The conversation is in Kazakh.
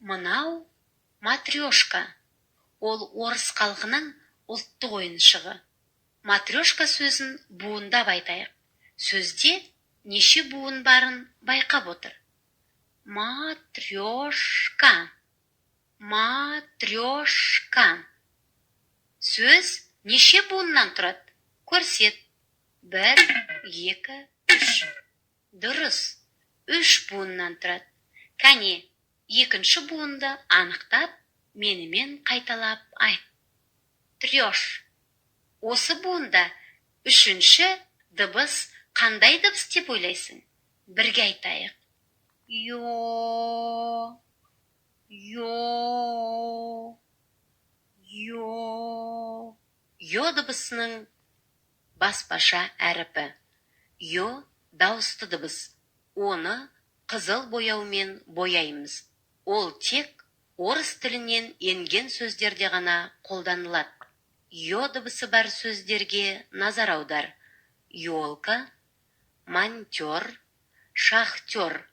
Мынау матрешка. Ол орыс халқының ұлттық ойыншығы. Матрешка сөзін буындап айтайық. Сөзде неше буын барын байқап отыр. Матрешка. Матрешка. Сөз неше буыннан тұрады? Көрсет. 1, 2, 3. Дұрыс. 3 буыннан тұрады. Кәне, екінші буынды анықтап, менімен қайталап айт. Треш. Осы буында үшінші дыбыс қандай дыбыс деп ойлайсың? Бірге айтайық. Йо. Йо. Йо. Йо дыбысының баспаша әріпі. Йо дауысты дыбыс. Оны қызыл бояумен бояймыз. Ол тек орыс тілінен енген сөздерде ғана қолданылады. Йо дыбысы бар сөздерге назар аудар. Ёлка, монтер, шахтер